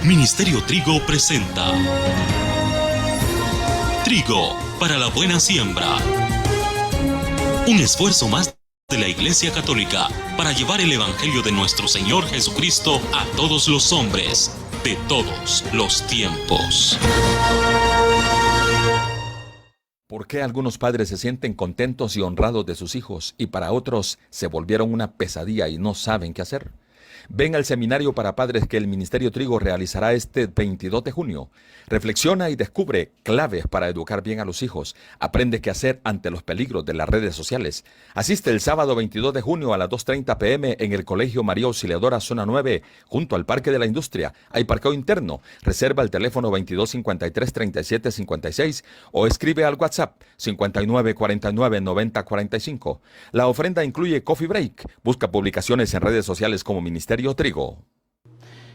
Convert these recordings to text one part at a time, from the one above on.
Ministerio Trigo presenta Trigo para la buena siembra. Un esfuerzo más de la Iglesia Católica para llevar el Evangelio de nuestro Señor Jesucristo a todos los hombres de todos los tiempos. ¿Por qué algunos padres se sienten contentos y honrados de sus hijos y para otros se volvieron una pesadilla y no saben qué hacer? Ven al seminario para padres que el Ministerio Trigo realizará este 22 de junio. Reflexiona y descubre claves para educar bien a los hijos. Aprende qué hacer ante los peligros de las redes sociales. Asiste el sábado 22 de junio a las 2:30 p.m. en el Colegio María Auxiliadora Zona 9, junto al Parque de la Industria. Hay parqueo interno. Reserva el teléfono 2253-3756 o escribe al WhatsApp 5949-9045. La ofrenda incluye coffee break. Busca publicaciones en redes sociales como Ministerio Trigo.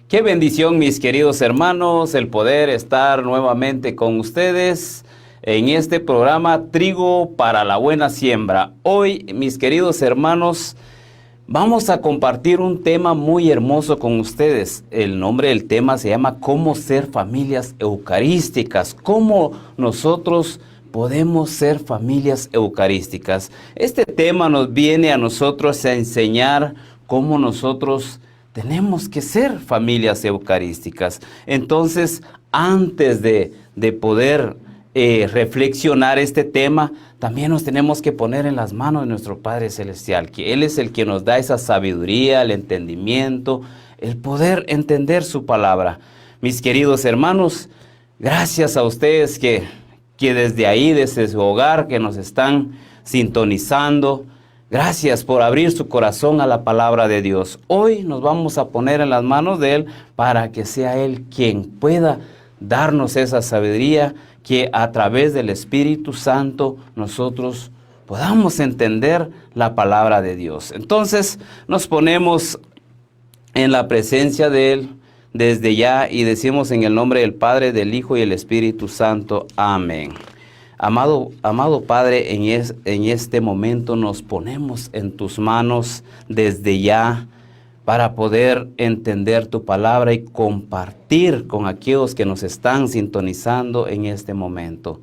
Qué bendición, mis queridos hermanos, el poder estar nuevamente con ustedes en este programa Trigo para la buena siembra. Hoy, mis queridos hermanos, vamos a compartir un tema muy hermoso con ustedes. El nombre del tema se llama ¿Cómo ser familias eucarísticas? ¿Cómo nosotros podemos ser familias eucarísticas? Este tema nos viene a nosotros a enseñar cómo nosotros tenemos que ser familias eucarísticas. Entonces, antes de poder reflexionar este tema, también nos tenemos que poner en las manos de nuestro Padre Celestial, que Él es el que nos da esa sabiduría, el entendimiento, el poder entender su palabra. Mis queridos hermanos, gracias a ustedes que desde ahí, desde su hogar, que nos están sintonizando. Gracias por abrir su corazón a la palabra de Dios. Hoy nos vamos a poner en las manos de Él para que sea Él quien pueda darnos esa sabiduría, que a través del Espíritu Santo nosotros podamos entender la palabra de Dios. Entonces nos ponemos en la presencia de Él desde ya y decimos en el nombre del Padre, del Hijo y del Espíritu Santo. Amén. Amado Padre, en este momento nos ponemos en tus manos desde ya para poder entender tu palabra y compartir con aquellos que nos están sintonizando en este momento.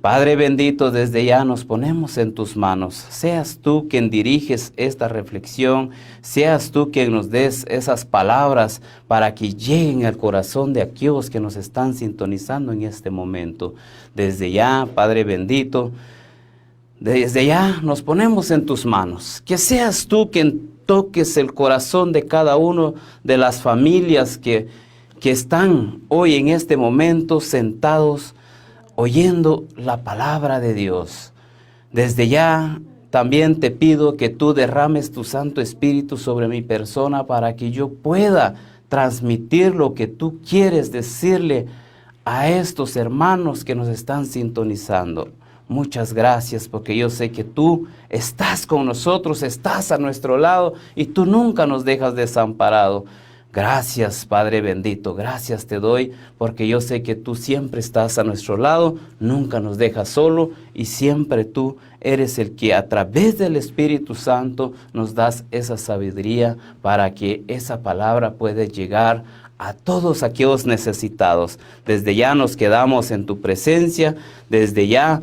Padre bendito, desde ya nos ponemos en tus manos. Seas tú quien diriges esta reflexión, seas tú quien nos des esas palabras para que lleguen al corazón de aquellos que nos están sintonizando en este momento. Desde ya, Padre bendito, desde ya nos ponemos en tus manos. Que seas tú quien toques el corazón de cada uno de las familias que están hoy en este momento sentados oyendo la palabra de Dios. Desde ya también te pido que tú derrames tu Santo Espíritu sobre mi persona para que yo pueda transmitir lo que tú quieres decirle a estos hermanos que nos están sintonizando. Muchas gracias, porque yo sé que tú estás con nosotros, estás a nuestro lado y tú nunca nos dejas desamparado. Gracias, Padre bendito, gracias te doy, porque yo sé que tú siempre estás a nuestro lado, nunca nos dejas solo y siempre tú eres el que a través del Espíritu Santo nos das esa sabiduría para que esa palabra pueda llegar a todos aquellos necesitados. Desde ya nos quedamos en tu presencia, desde ya,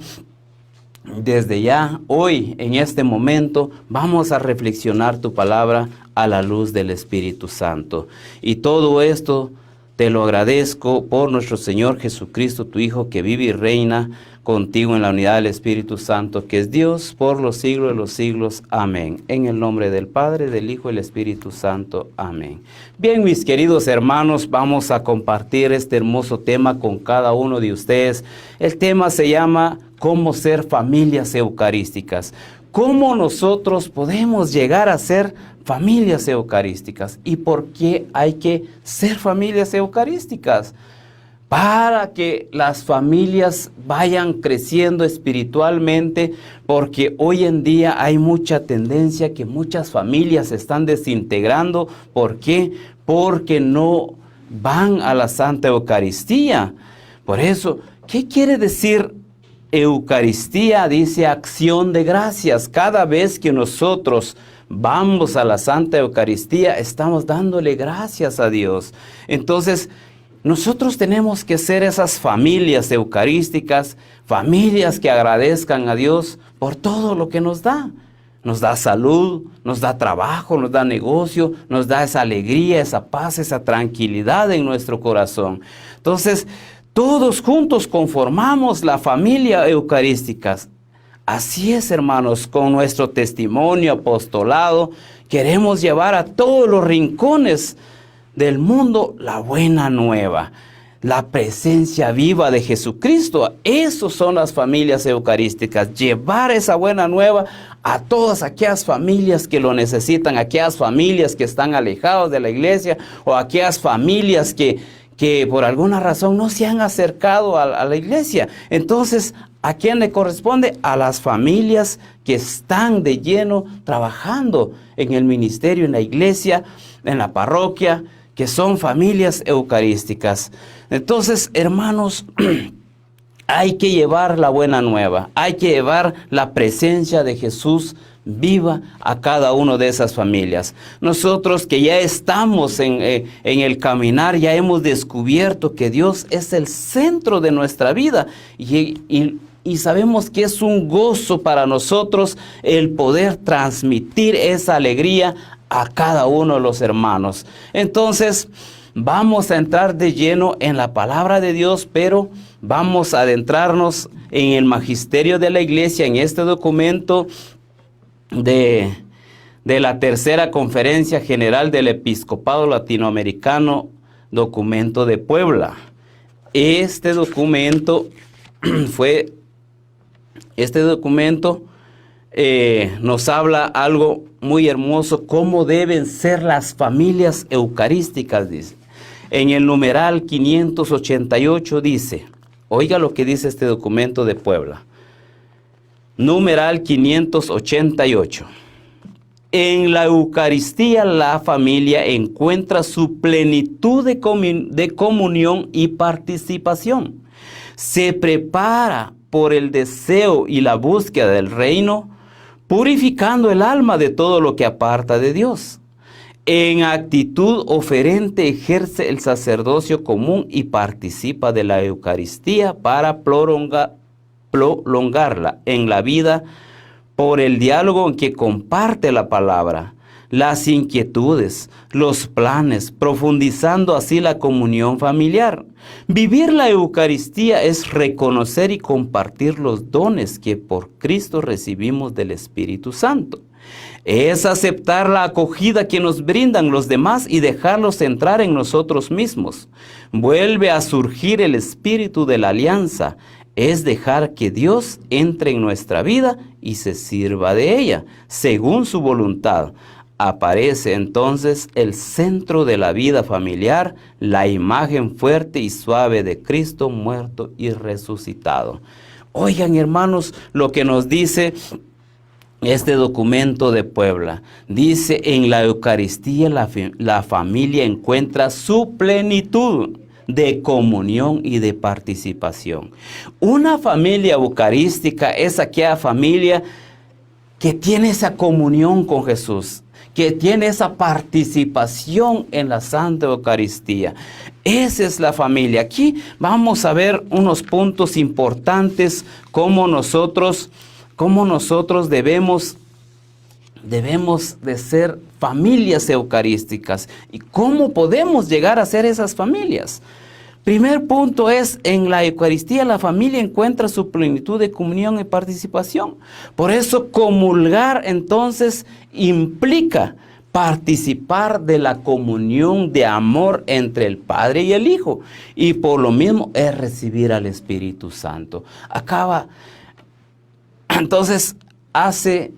hoy, en este momento, vamos a reflexionar tu palabra a la luz del Espíritu Santo. Y todo esto te lo agradezco por nuestro Señor Jesucristo, tu Hijo, que vive y reina contigo en la unidad del Espíritu Santo, que es Dios por los siglos de los siglos. Amén. En el nombre del Padre, del Hijo y del Espíritu Santo. Amén. Bien, mis queridos hermanos, vamos a compartir este hermoso tema con cada uno de ustedes. El tema se llama ¿Cómo ser familias eucarísticas? ¿Cómo nosotros podemos llegar a ser familias eucarísticas? ¿Y por qué hay que ser familias eucarísticas? Para que las familias vayan creciendo espiritualmente, porque hoy en día hay mucha tendencia que muchas familias se están desintegrando. ¿Por qué? Porque no van a la Santa Eucaristía. Por eso, ¿qué quiere decir Eucaristía? Dice acción de gracias. Cada vez que nosotros vamos a la Santa Eucaristía, estamos dándole gracias a Dios. Entonces, nosotros tenemos que ser esas familias eucarísticas, familias que agradezcan a Dios por todo lo que nos da. Nos da salud, nos da trabajo, nos da negocio, nos da esa alegría, esa paz, esa tranquilidad en nuestro corazón. Entonces, todos juntos conformamos la familia eucarística. Así es, hermanos, con nuestro testimonio, apostolado, queremos llevar a todos los rincones del mundo la buena nueva, la presencia viva de Jesucristo. Esas son las familias eucarísticas, llevar esa buena nueva a todas aquellas familias que lo necesitan, aquellas familias que están alejadas de la iglesia o aquellas familias que por alguna razón no se han acercado a la iglesia. Entonces, ¿a quién le corresponde? A las familias que están de lleno trabajando en el ministerio, en la iglesia, en la parroquia, que son familias eucarísticas. Entonces, hermanos, hay que llevar la buena nueva, hay que llevar la presencia de Jesús viva a cada una de esas familias. Nosotros que ya estamos en el caminar, ya hemos descubierto que Dios es el centro de nuestra vida y sabemos que es un gozo para nosotros el poder transmitir esa alegría a cada uno de los hermanos. Entonces, vamos a entrar de lleno en la palabra de Dios, pero vamos a adentrarnos en el magisterio de la iglesia, en este documento de la Tercera Conferencia General del Episcopado Latinoamericano, documento de Puebla. Este documento nos habla algo muy hermoso, cómo deben ser las familias eucarísticas, dice. En el numeral 588 dice, oiga lo que dice este documento de Puebla. Numeral 588. En la Eucaristía la familia encuentra su plenitud de comunión y participación. Se prepara por el deseo y la búsqueda del reino, purificando el alma de todo lo que aparta de Dios. En actitud oferente ejerce el sacerdocio común y participa de la Eucaristía para prolongarla en la vida por el diálogo en que comparte la palabra, las inquietudes, los planes, profundizando así la comunión familiar. Vivir la Eucaristía es reconocer y compartir los dones que por Cristo recibimos del Espíritu Santo. Es aceptar la acogida que nos brindan los demás y dejarlos entrar en nosotros mismos. Vuelve a surgir el espíritu de la alianza. Es dejar que Dios entre en nuestra vida y se sirva de ella, según su voluntad. Aparece entonces el centro de la vida familiar, la imagen fuerte y suave de Cristo muerto y resucitado. Oigan, hermanos, lo que nos dice este documento de Puebla. Dice, en la Eucaristía la familia encuentra su plenitud de comunión y de participación. Una familia eucarística es aquella familia que tiene esa comunión con Jesús, que tiene esa participación en la Santa Eucaristía. Esa es la familia. Aquí vamos a ver unos puntos importantes, cómo nosotros debemos de ser familias eucarísticas y cómo podemos llegar a ser esas familias. Primer punto es, en la Eucaristía la familia encuentra su plenitud de comunión y participación. Por eso comulgar entonces implica participar de la comunión de amor entre el Padre y el Hijo. Y por lo mismo es recibir al Espíritu Santo. Entonces, hace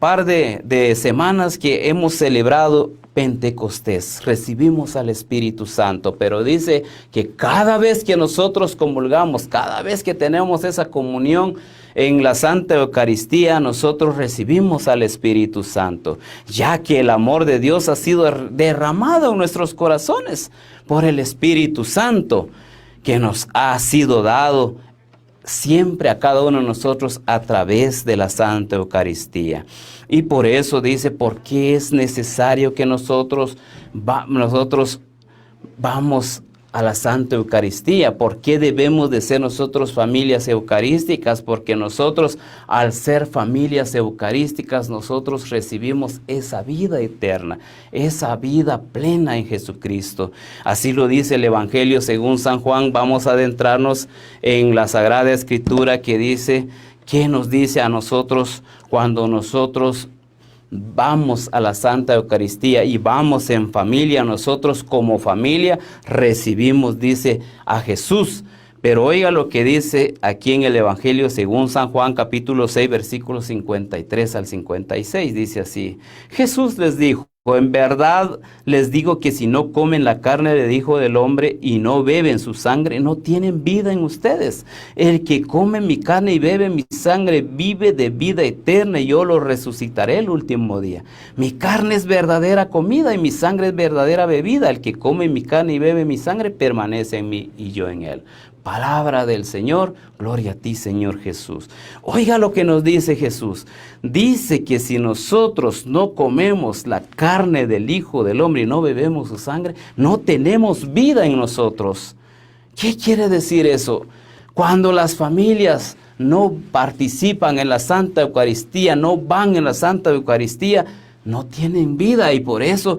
par de semanas que hemos celebrado Pentecostés, recibimos al Espíritu Santo, pero dice que cada vez que nosotros comulgamos, cada vez que tenemos esa comunión en la Santa Eucaristía, nosotros recibimos al Espíritu Santo, ya que el amor de Dios ha sido derramado en nuestros corazones por el Espíritu Santo, que nos ha sido dado siempre a cada uno de nosotros a través de la Santa Eucaristía. Y por eso dice, porque es necesario que nosotros vamos a la Santa Eucaristía. ¿Por qué debemos de ser nosotros familias eucarísticas? Porque nosotros, al ser familias eucarísticas, nosotros recibimos esa vida eterna, esa vida plena en Jesucristo. Así lo dice el Evangelio según San Juan. Vamos a adentrarnos en la Sagrada Escritura que dice, ¿qué nos dice a nosotros cuando nosotros vamos a la Santa Eucaristía y vamos en familia? Nosotros como familia recibimos, dice, a Jesús. Pero oiga lo que dice aquí en el Evangelio según San Juan, capítulo 6, versículos 53 al 56. Dice así: Jesús les dijo: en verdad les digo que si no comen la carne del Hijo del Hombre y no beben su sangre, no tienen vida en ustedes. El que come mi carne y bebe mi sangre vive de vida eterna, y yo lo resucitaré el último día. Mi carne es verdadera comida y mi sangre es verdadera bebida. El que come mi carne y bebe mi sangre permanece en mí y yo en él. Palabra del Señor, gloria a ti, Señor Jesús. Oiga lo que nos dice Jesús. Dice que si nosotros no comemos la carne del Hijo del Hombre y no bebemos su sangre, no tenemos vida en nosotros. ¿Qué quiere decir eso? Cuando las familias no participan en la Santa Eucaristía, no van en la Santa Eucaristía, no tienen vida. Y por eso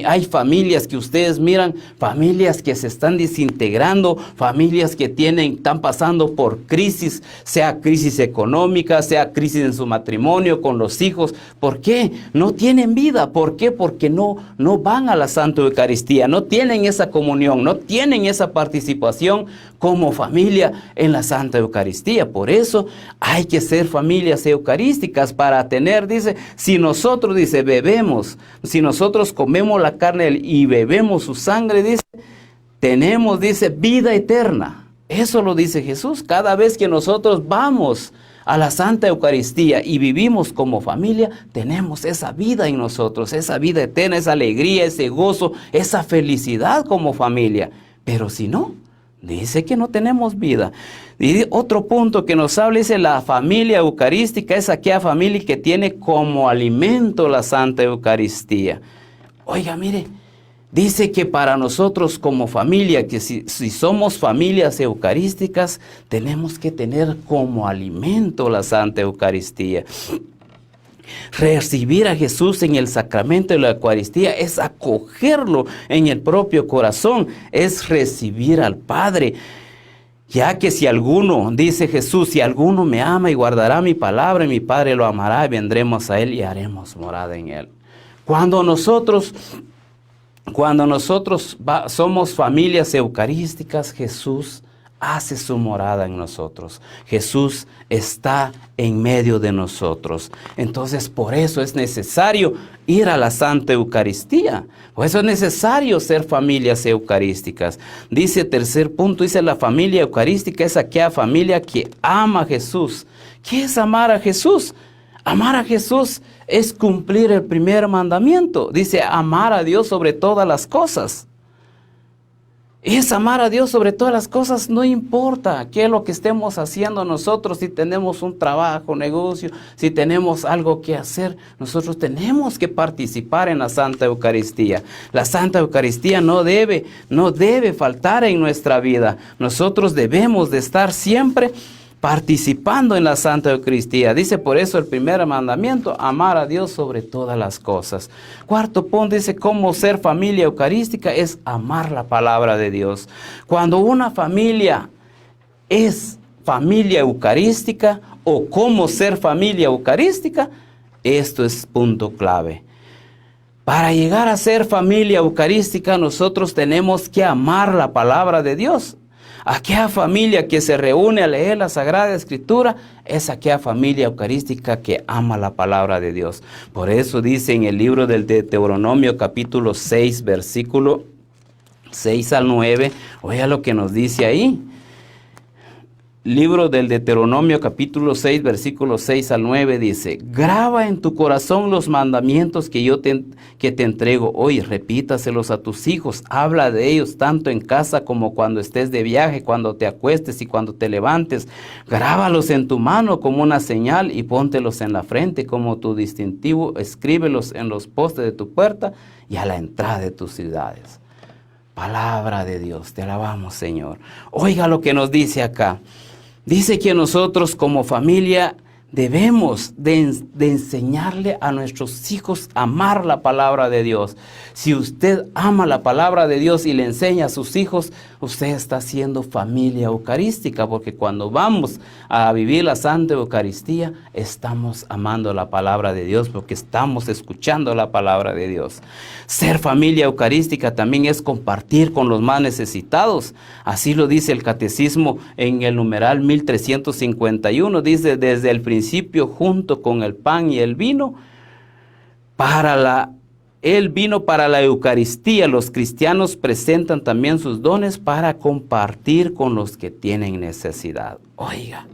hay familias que ustedes miran, familias que se están desintegrando, familias que están pasando por crisis, sea crisis económica, sea crisis en su matrimonio, con los hijos. ¿Por qué? No tienen vida. ¿Por qué? Porque no van a la Santa Eucaristía, no tienen esa comunión, no tienen esa participación como familia en la Santa Eucaristía. Por eso hay que ser familias eucarísticas para tener, dice, si nosotros, dice, bebemos, si nosotros comemos la carne y bebemos su sangre, dice, tenemos, dice, vida eterna. Eso lo dice Jesús. Cada vez que nosotros vamos a la Santa Eucaristía y vivimos como familia, tenemos esa vida en nosotros, esa vida eterna, esa alegría, ese gozo, esa felicidad como familia. Pero si no, dice que no tenemos vida. Y otro punto que nos habla, dice, la familia eucarística es aquella familia que tiene como alimento la Santa Eucaristía. Oiga, mire, dice que para nosotros como familia, que si somos familias eucarísticas, tenemos que tener como alimento la Santa Eucaristía. Recibir a Jesús en el sacramento de la Eucaristía es acogerlo en el propio corazón, es recibir al Padre. Ya que si alguno, dice Jesús, si alguno me ama y guardará mi palabra, y mi Padre lo amará, y vendremos a él y haremos morada en él. Cuando nosotros somos familias eucarísticas, Jesús hace su morada en nosotros. Jesús está en medio de nosotros. Entonces, por eso es necesario ir a la Santa Eucaristía. Por eso es necesario ser familias eucarísticas. Dice, tercer punto, dice, la familia eucarística es aquella familia que ama a Jesús. ¿Qué es amar a Jesús? Amar a Jesús es cumplir el primer mandamiento. Dice, amar a Dios sobre todas las cosas. Es amar a Dios sobre todas las cosas, no importa qué es lo que estemos haciendo nosotros, si tenemos un trabajo, negocio, si tenemos algo que hacer, nosotros tenemos que participar en la Santa Eucaristía. La Santa Eucaristía no debe faltar en nuestra vida. Nosotros debemos de estar siempre participando en la Santa Eucaristía. Dice por eso el primer mandamiento, amar a Dios sobre todas las cosas. Cuarto punto dice, cómo ser familia eucarística es amar la palabra de Dios. Cuando una familia es familia eucarística o cómo ser familia eucarística, esto es punto clave. Para llegar a ser familia eucarística, nosotros tenemos que amar la palabra de Dios. Aquella familia que se reúne a leer la Sagrada Escritura es aquella familia eucarística que ama la palabra de Dios. Por eso dice en el libro del Deuteronomio capítulo 6, versículo 6 al 9, oiga lo que nos dice ahí. Libro del Deuteronomio capítulo 6, versículo 6 al 9 dice, graba en tu corazón los mandamientos que te entrego hoy, repítaselos a tus hijos, habla de ellos tanto en casa como cuando estés de viaje, cuando te acuestes y cuando te levantes. Grábalos en tu mano como una señal y póntelos en la frente como tu distintivo, escríbelos en los postes de tu puerta y a la entrada de tus ciudades. Palabra de Dios, te alabamos, Señor. Oiga lo que nos dice acá. Dice que nosotros como familia debemos de enseñarle a nuestros hijos a amar la palabra de Dios. Si usted ama la palabra de Dios y le enseña a sus hijos, usted está siendo familia eucarística, porque cuando vamos a vivir la Santa Eucaristía, estamos amando la palabra de Dios, porque estamos escuchando la palabra de Dios. Ser familia eucarística también es compartir con los más necesitados. Así lo dice el Catecismo en el numeral 1351. Dice, desde el principio, junto con el pan y el vino, el vino para la Eucaristía, los cristianos presentan también sus dones para compartir con los que tienen necesidad. Oiga,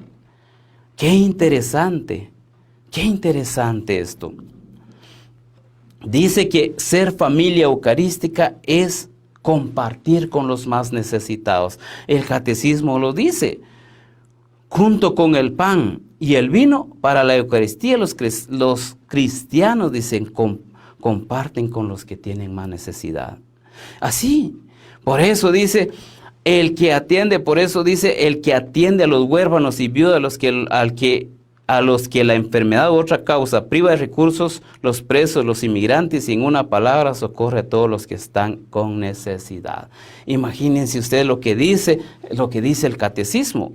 qué interesante esto. Dice que ser familia eucarística es compartir con los más necesitados. El Catecismo lo dice. Junto con el pan y el vino para la Eucaristía, los cristianos, dicen, comparten con los que tienen más necesidad. Así, por eso dice, el que atiende a los huérfanos y viudas, a los que la enfermedad u otra causa priva de recursos, los presos, los inmigrantes, y en una palabra socorre a todos los que están con necesidad. Imagínense ustedes lo que dice el Catecismo.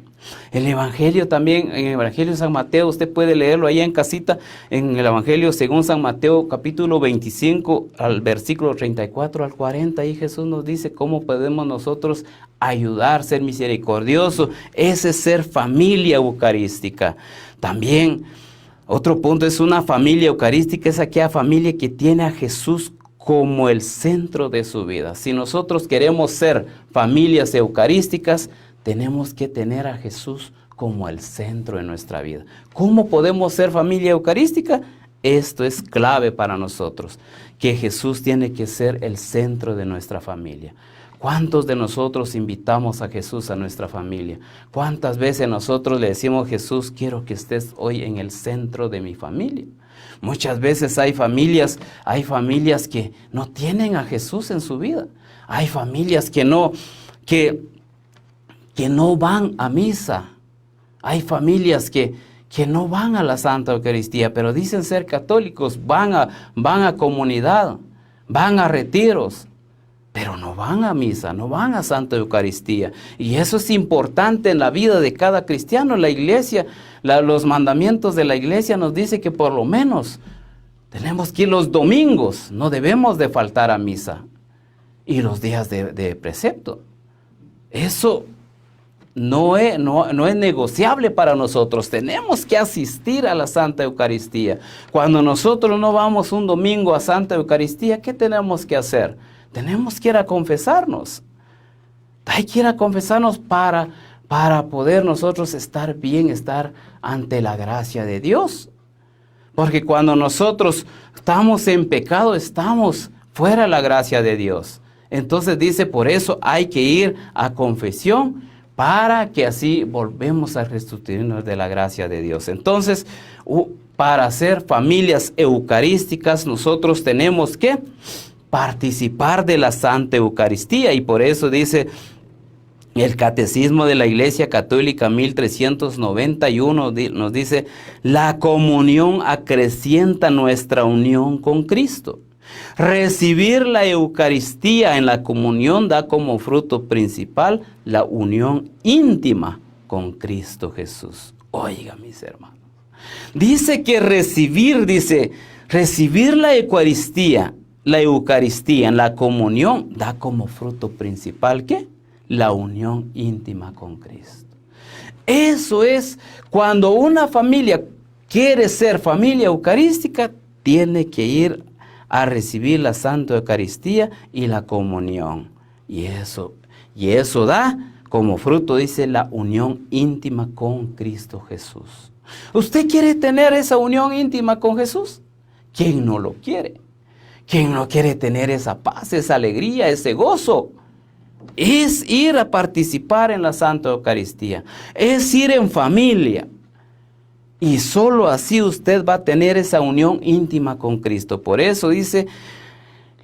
El Evangelio también, en el Evangelio de San Mateo, usted puede leerlo ahí en casita, en el Evangelio según San Mateo, capítulo 25, al versículo 34 al 40, ahí Jesús nos dice cómo podemos nosotros ayudar, ser misericordioso. Ese es ser familia eucarística. También, otro punto es una familia eucarística, es aquella familia que tiene a Jesús como el centro de su vida. Si nosotros queremos ser familias eucarísticas, tenemos que tener a Jesús como el centro de nuestra vida. ¿Cómo podemos ser familia eucarística? Esto es clave para nosotros, que Jesús tiene que ser el centro de nuestra familia. ¿Cuántos de nosotros invitamos a Jesús a nuestra familia? ¿Cuántas veces nosotros le decimos, Jesús, quiero que estés hoy en el centro de mi familia? Muchas veces hay familias que no tienen a Jesús en su vida. Hay familias que no van a misa. Hay familias que no van a la Santa Eucaristía, pero dicen ser católicos, van a comunidad, van a retiros, pero no van a misa, no van a Santa Eucaristía. Y eso es importante en la vida de cada cristiano. La iglesia, los mandamientos de la iglesia nos dice que por lo menos tenemos que ir los domingos, no debemos de faltar a misa. Y los días de precepto. Eso no es negociable para nosotros. Tenemos que asistir a la Santa Eucaristía. Cuando nosotros no vamos un domingo a Santa Eucaristía, ¿qué tenemos que hacer? Tenemos que ir a confesarnos. Hay que ir a confesarnos para poder nosotros estar bien, estar ante la gracia de Dios. Porque cuando nosotros estamos en pecado, estamos fuera de la gracia de Dios. Entonces dice, por eso hay que ir a confesión, para que así volvemos a restituirnos de la gracia de Dios. Entonces, para ser familias eucarísticas, nosotros tenemos que participar de la Santa Eucaristía, y por eso dice el Catecismo de la Iglesia Católica 1391, nos dice, la comunión acrecienta nuestra unión con Cristo. Recibir la Eucaristía en la comunión da como fruto principal la unión íntima con Cristo Jesús. Oiga, mis hermanos, dice que recibir la Eucaristía en la comunión da como fruto principal, ¿qué? La unión íntima con Cristo. Eso es, cuando una familia quiere ser familia eucarística, tiene que ir a recibir la Santa Eucaristía y la comunión. Y eso da como fruto, dice, la unión íntima con Cristo Jesús. ¿Usted quiere tener esa unión íntima con Jesús? ¿Quién no lo quiere? ¿Quién no quiere tener esa paz, esa alegría, ese gozo? Es ir a participar en la Santa Eucaristía. Es ir en familia. Y solo así usted va a tener esa unión íntima con Cristo. Por eso dice,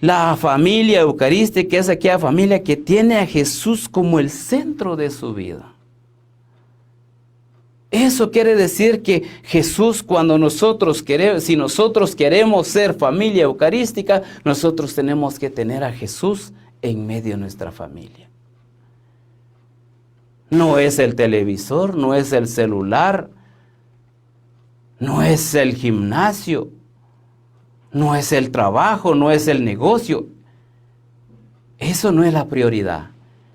La familia eucarística es aquella familia que tiene a Jesús como el centro de su vida. Eso quiere decir que Jesús, cuando si nosotros queremos ser familia eucarística, nosotros tenemos que tener a Jesús en medio de nuestra familia. No es el televisor, no es el celular, no es el gimnasio, no es el trabajo, no es el negocio. Eso no es la prioridad.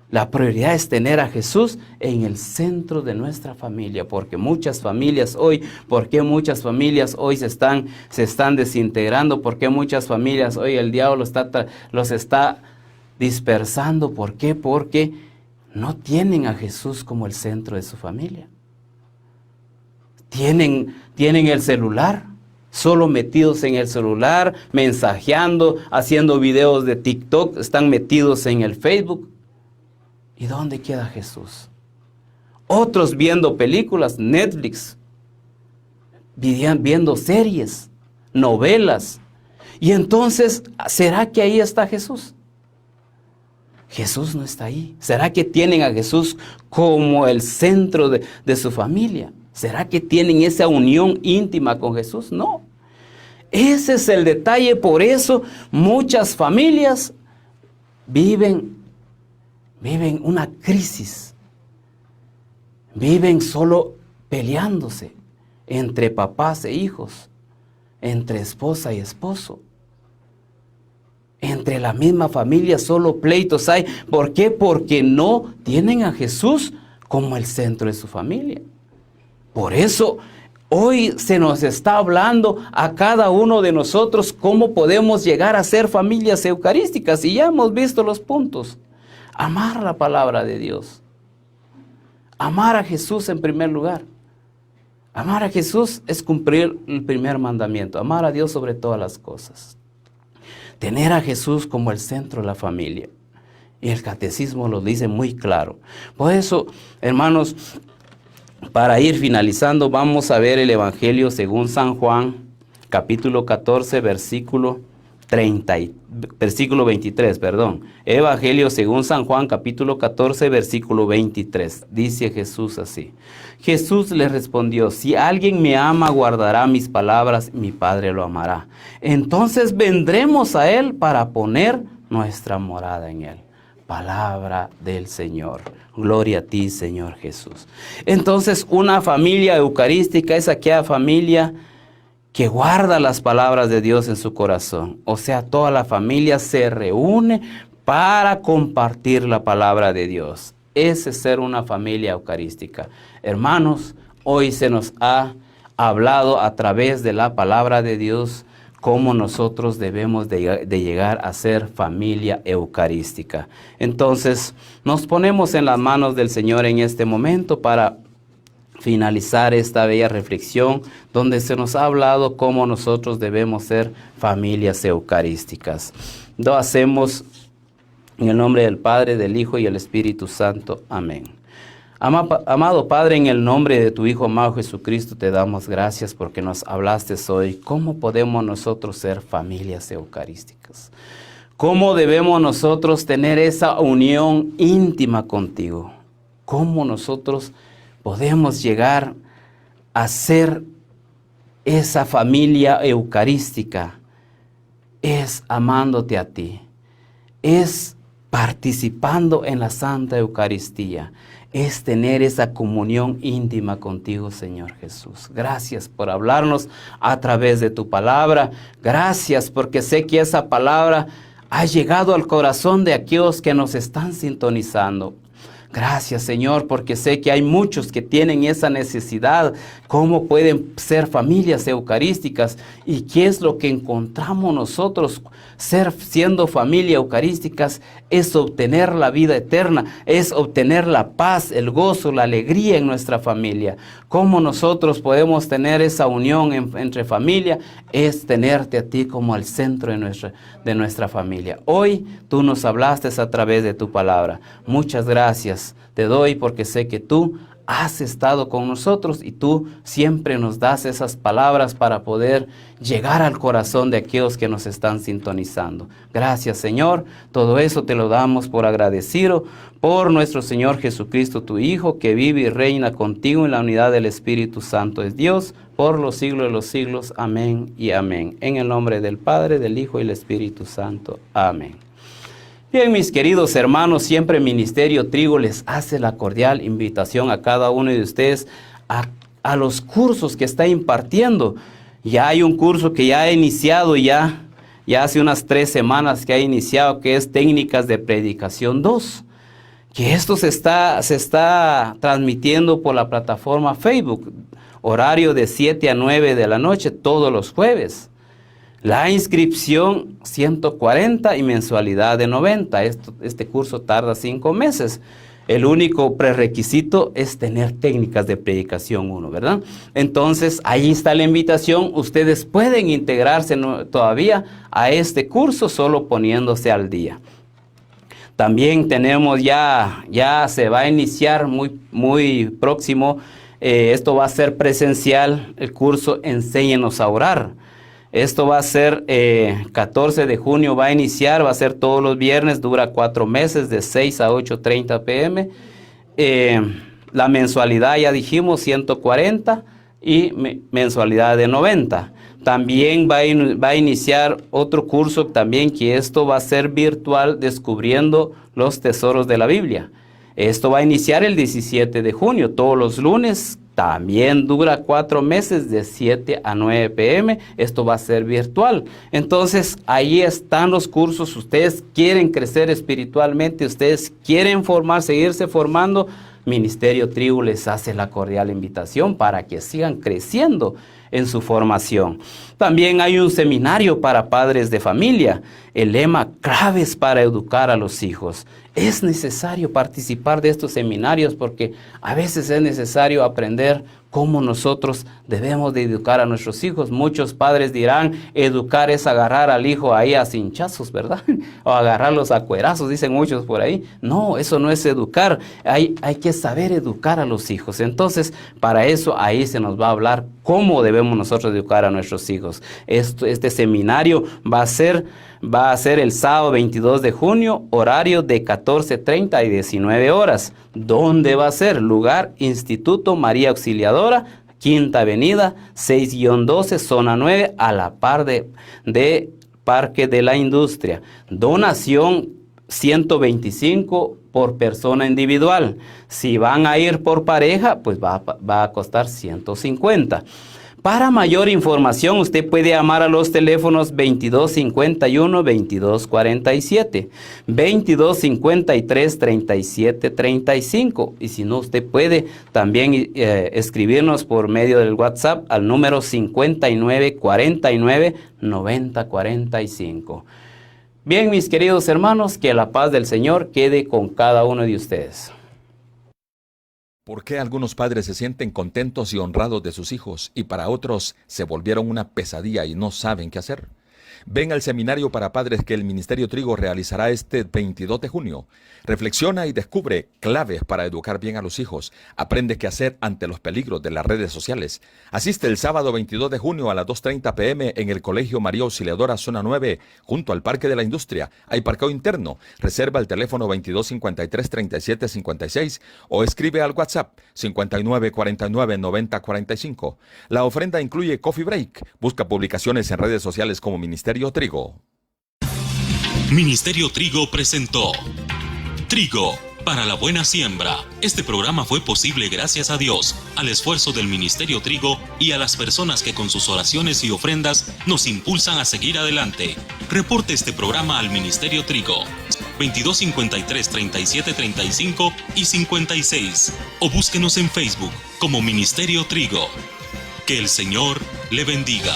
La prioridad es tener a Jesús en el centro de nuestra familia, porque muchas familias hoy, se están desintegrando? ¿Por qué muchas familias hoy el diablo los está dispersando? ¿Por qué? Porque no tienen a Jesús como el centro de su familia. Tienen el celular, solo metidos en el celular, mensajeando, haciendo videos de TikTok, están metidos en el Facebook. ¿Y dónde queda Jesús? Otros viendo películas, Netflix, viendo series, novelas. Y entonces, ¿será que ahí está Jesús? Jesús no está ahí. ¿Será que tienen a Jesús como el centro de su familia? ¿Será que tienen esa unión íntima con Jesús? No. Ese es el detalle. Por eso muchas familias viven una crisis. Viven solo peleándose entre papás e hijos, entre esposa y esposo. Entre la misma familia solo pleitos hay. ¿Por qué? Porque no tienen a Jesús como el centro de su familia. Por eso hoy se nos está hablando a cada uno de nosotros cómo podemos llegar a ser familias eucarísticas. Y ya hemos visto los puntos. Amar la palabra de Dios. Amar a Jesús en primer lugar. Amar a Jesús es cumplir el primer mandamiento. Amar a Dios sobre todas las cosas. Tener a Jesús como el centro de la familia. Y el catecismo lo dice muy claro. Por eso, hermanos, para ir finalizando, vamos a ver el Evangelio según San Juan, capítulo 14, versículo 23, Evangelio según San Juan, capítulo 14, versículo 23. Dice Jesús así. Jesús le respondió: si alguien me ama, guardará mis palabras, mi Padre lo amará. Entonces vendremos a él para poner nuestra morada en él. Palabra del Señor. Gloria a ti, Señor Jesús. Entonces, una familia eucarística es aquella familia que guarda las palabras de Dios en su corazón. O sea, toda la familia se reúne para compartir la palabra de Dios. Ese es ser una familia eucarística. Hermanos, hoy se nos ha hablado a través de la palabra de Dios cómo nosotros debemos de llegar a ser familia eucarística. Entonces, nos ponemos en las manos del Señor en este momento para finalizar esta bella reflexión donde se nos ha hablado cómo nosotros debemos ser familias eucarísticas. Lo hacemos en el nombre del Padre, del Hijo y del Espíritu Santo. Amén. Amado Padre, en el nombre de tu Hijo amado Jesucristo, te damos gracias porque nos hablaste hoy. ¿Cómo podemos nosotros ser familias eucarísticas? ¿Cómo debemos nosotros tener esa unión íntima contigo? ¿Cómo nosotros podemos llegar a ser esa familia eucarística? Es amándote a ti, es participando en la Santa Eucaristía, es tener esa comunión íntima contigo, Señor Jesús. Gracias por hablarnos a través de tu palabra. Gracias porque sé que esa palabra ha llegado al corazón de aquellos que nos están sintonizando. Gracias, Señor, porque sé que hay muchos que tienen esa necesidad. ¿Cómo pueden ser familias eucarísticas? ¿Y qué es lo que encontramos nosotros siendo familia eucarísticas? Es obtener la vida eterna, es obtener la paz, el gozo, la alegría en nuestra familia. ¿Cómo nosotros podemos tener esa unión entre familia? Es tenerte a ti como el centro de nuestra familia. Hoy tú nos hablaste a través de tu palabra. Muchas gracias te doy porque sé que tú has estado con nosotros y tú siempre nos das esas palabras para poder llegar al corazón de aquellos que nos están sintonizando. Gracias, Señor. Todo eso te lo damos por agradecido por nuestro Señor Jesucristo, tu Hijo, que vive y reina contigo en la unidad del Espíritu Santo, es Dios, por los siglos de los siglos. Amén y amén. En el nombre del Padre, del Hijo y del Espíritu Santo. Amén. Bien, mis queridos hermanos, siempre Ministerio Trigo les hace la cordial invitación a cada uno de ustedes a los cursos que está impartiendo. Ya hay un curso que ya ha iniciado, ya hace unas 3 semanas que ha iniciado, que es Técnicas de Predicación 2. Que esto se está transmitiendo por la plataforma Facebook, horario de 7 a 9 de la noche, todos los jueves. La inscripción 140 y mensualidad de 90. Este curso tarda 5 meses. El único prerequisito es tener técnicas de predicación 1, ¿verdad? Entonces, ahí está la invitación. Ustedes pueden integrarse todavía a este curso solo poniéndose al día. También tenemos ya se va a iniciar muy próximo. Esto va a ser presencial, el curso Enséñenos a Orar. Esto va a ser 14 de junio, va a iniciar, va a ser todos los viernes, dura 4 meses, de 6 a 8:30 p.m. La mensualidad, ya dijimos, 140 y mensualidad de 90. También va a iniciar otro curso también, que esto va a ser virtual, descubriendo los tesoros de la Biblia. Esto va a iniciar el 17 de junio, todos los lunes. También dura 4 meses, de 7 a 9 p.m. Esto va a ser virtual. Entonces, ahí están los cursos. Ustedes quieren crecer espiritualmente, ustedes quieren seguirse formando. Ministerio Trigo les hace la cordial invitación para que sigan creciendo en su formación. También hay un seminario para padres de familia. El lema: claves para educar a los hijos. Es necesario participar de estos seminarios porque a veces es necesario aprender cómo nosotros debemos de educar a nuestros hijos. Muchos padres dirán, educar es agarrar al hijo ahí a cinchazos, ¿verdad? O agarrarlos a cuerazos, dicen muchos por ahí. No, eso no es educar. Hay que saber educar a los hijos. Entonces, para eso ahí se nos va a hablar cómo debemos nosotros educar a nuestros hijos. Este seminario va a ser el sábado 22 de junio, horario de 14:30 y 19 horas. ¿Dónde va a ser? Lugar: Instituto María Auxiliadora, Quinta Avenida, 6-12, zona 9, a la par de Parque de la Industria. Donación 125 por persona individual. Si van a ir por pareja, pues va a costar 150. Para mayor información, usted puede llamar a los teléfonos 2251-2247, 2253-3735. Y si no, usted puede también escribirnos por medio del WhatsApp al número 5949-9045. Bien, mis queridos hermanos, que la paz del Señor quede con cada uno de ustedes. ¿Por qué algunos padres se sienten contentos y honrados de sus hijos y para otros se volvieron una pesadilla y no saben qué hacer? Ven al seminario para padres que el Ministerio Trigo realizará este 22 de junio. Reflexiona y descubre claves para educar bien a los hijos. Aprende qué hacer ante los peligros de las redes sociales. Asiste el sábado 22 de junio a las 2:30 p.m. en el Colegio María Auxiliadora, zona 9, junto al Parque de la Industria. Hay parqueo interno. Reserva el teléfono 2253-3756 o escribe al WhatsApp 5949-9045. La ofrenda incluye coffee break. Busca publicaciones en redes sociales como Ministerio Trigo. Ministerio Trigo presentó Trigo para la buena siembra. Este programa fue posible gracias a Dios, al esfuerzo del Ministerio Trigo y a las personas que con sus oraciones y ofrendas nos impulsan a seguir adelante. Reporte este programa al Ministerio Trigo 2253 3735 y 56 o búsquenos en Facebook como Ministerio Trigo. Que el Señor le bendiga.